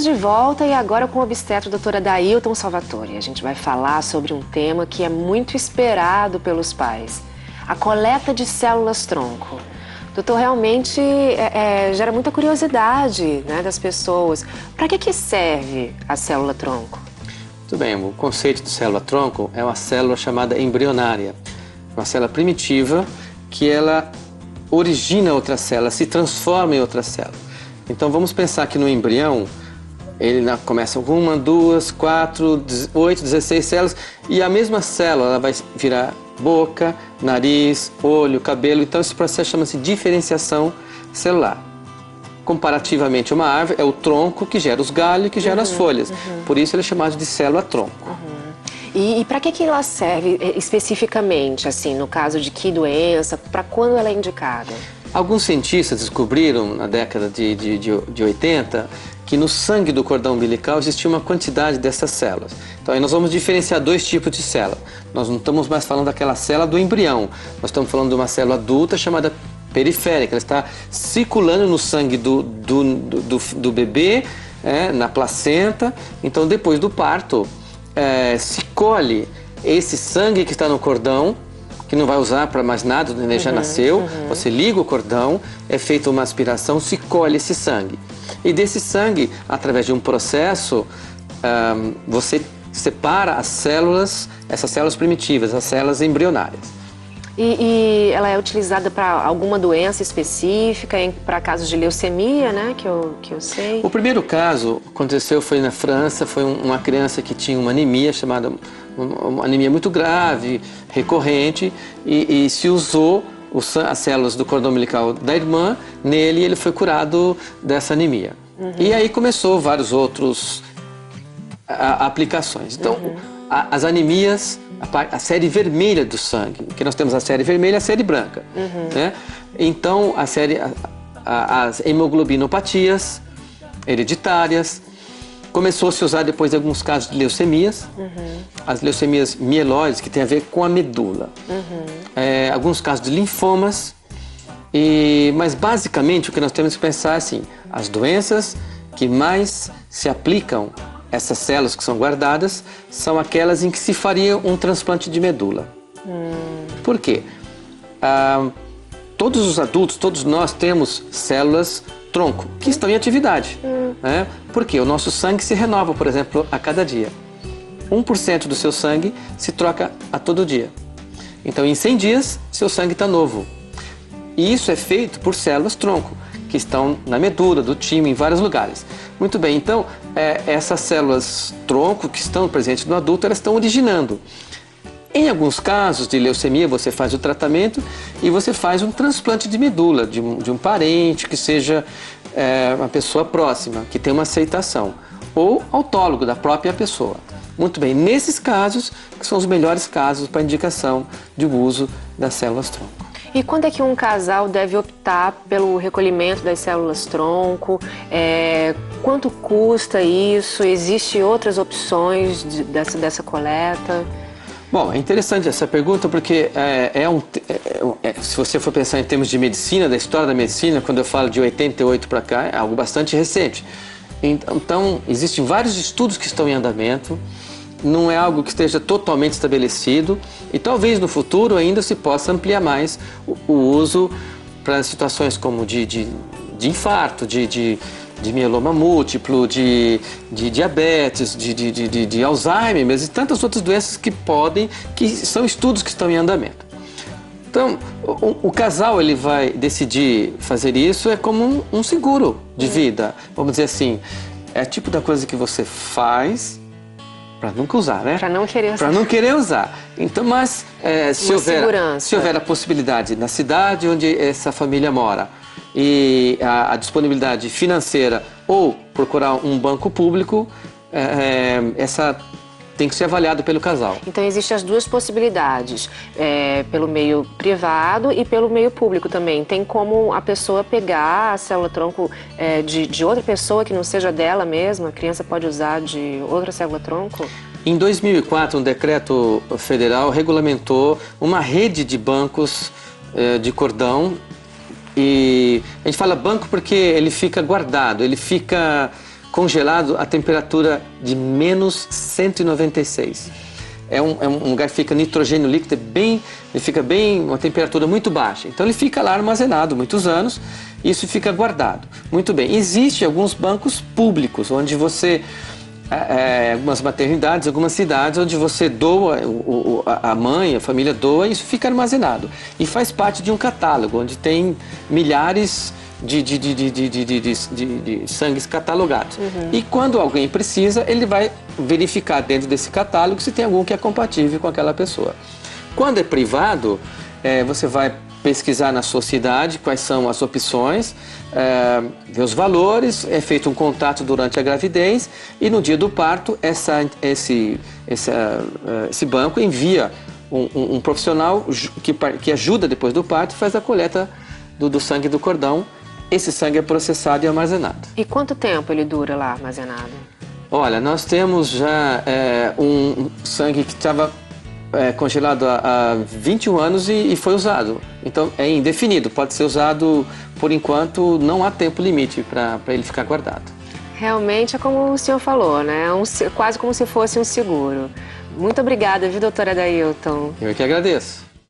Estamos de volta e agora com o obstetra doutora Dailton Salvatore. A gente vai falar sobre um tema que é muito esperado pelos pais, a coleta de células-tronco. Doutor, realmente gera muita curiosidade, né, das pessoas. Para que serve a célula-tronco? Muito bem, o conceito de célula-tronco é uma célula chamada embrionária. Uma célula primitiva que ela origina outra célula, se transforma em outra célula. Então vamos pensar que no embrião, ele começa com 1, 2, 4, 8, 16 células e a mesma célula ela vai virar boca, nariz, olho, cabelo. Então esse processo chama-se diferenciação celular. Comparativamente a uma árvore, é o tronco que gera os galhos e que gera as folhas. Por isso ele é chamado de célula-tronco. E para que ela serve especificamente, assim, no caso de que doença, para quando ela é indicada? Alguns cientistas descobriram na década de 80 que no sangue do cordão umbilical existia uma quantidade dessas células. Então aí nós vamos diferenciar dois tipos de célula. Nós não estamos mais falando daquela célula do embrião, nós estamos falando de uma célula adulta chamada periférica. Ela está circulando no sangue do bebê, na placenta. Então depois do parto, se colhe esse sangue que está no cordão, que não vai usar para mais nada, ele já nasceu, você liga o cordão, é feita uma aspiração, se colhe esse sangue. E desse sangue, através de um processo, você separa as células, essas células primitivas, as células embrionárias. E ela é utilizada para alguma doença específica, para casos de leucemia, né, que eu sei? O primeiro caso aconteceu foi na França, foi uma criança que tinha uma anemia chamada, uma anemia muito grave, recorrente, e se usou as células do cordão umbilical da irmã, nele ele foi curado dessa anemia. E aí começou vários outros aplicações. Então, as anemias, a série vermelha do sangue, que nós temos a série vermelha e a série branca. Né? Então, as hemoglobinopatias hereditárias, começou a se usar depois de alguns casos de leucemias, as leucemias mieloides, que tem a ver com a medula, alguns casos de linfomas, mas basicamente o que nós temos que pensar é assim, as doenças que mais se aplicam essas células que são guardadas são aquelas em que se faria um transplante de medula. Por quê? Todos os adultos, todos nós temos células tronco que estão em atividade. Né? Porque o nosso sangue se renova, por exemplo, a cada dia. 1% do seu sangue se troca a todo dia. Então, em 100 dias, seu sangue está novo. E isso é feito por células tronco, que estão na medula, do timo, em vários lugares. Muito bem, então, essas células tronco que estão presentes no adulto, elas estão originando. Em alguns casos de leucemia, você faz o tratamento e você faz um transplante de medula, de um parente que seja uma pessoa próxima, que tem uma aceitação, ou autólogo da própria pessoa. Muito bem, nesses casos, que são os melhores casos para indicação de uso das células-tronco. E quando é que um casal deve optar pelo recolhimento das células-tronco? Quanto custa isso? Existem outras opções dessa coleta? Bom, é interessante essa pergunta porque se você for pensar em termos de medicina, da história da medicina, quando eu falo de 88 para cá, é algo bastante recente. Então, existem vários estudos que estão em andamento, não é algo que esteja totalmente estabelecido e talvez no futuro ainda se possa ampliar mais o uso para situações como de infarto, de mieloma múltiplo, de diabetes, de Alzheimer, mas e tantas outras doenças que são estudos que estão em andamento. Então, o casal ele vai decidir fazer isso como um seguro de vida, vamos dizer assim, é tipo da coisa que você faz para nunca usar, né? Para não querer usar. Para não querer usar. Então, mas se houver a possibilidade na cidade onde essa família mora, e a disponibilidade financeira ou procurar um banco público, essa tem que ser avaliado pelo casal. Então existem as duas possibilidades, pelo meio privado e pelo meio público também. Tem como a pessoa pegar a célula-tronco de outra pessoa que não seja dela mesma? A criança pode usar de outra célula-tronco? Em 2004, um decreto federal regulamentou uma rede de bancos de cordão. E a gente fala banco porque ele fica guardado, ele fica congelado a temperatura de menos 196. É um lugar que fica nitrogênio líquido, ele fica bem, uma temperatura muito baixa. Então ele fica lá armazenado muitos anos, e isso fica guardado. Muito bem, existem alguns bancos públicos, onde você, algumas maternidades, algumas cidades, onde você doa, a mãe, a família doa, e isso fica armazenado. E faz parte de um catálogo, onde tem milhares de sangues catalogados. E quando alguém precisa, ele vai verificar dentro desse catálogo se tem algum que é compatível com aquela pessoa. Quando é privado, você vai pesquisar na sua cidade quais são as opções, ver os valores, é feito um contato durante a gravidez e no dia do parto esse banco envia um profissional que ajuda depois do parto e faz a coleta do sangue do cordão. Esse sangue é processado e armazenado. E quanto tempo ele dura lá armazenado? Olha, nós temos já um sangue que estava congelado há 21 anos e foi usado. Então é indefinido, pode ser usado por enquanto, não há tempo limite para ele ficar guardado. Realmente é como o senhor falou, né? Quase como se fosse um seguro. Muito obrigada, viu, doutora Adailton? Eu que agradeço.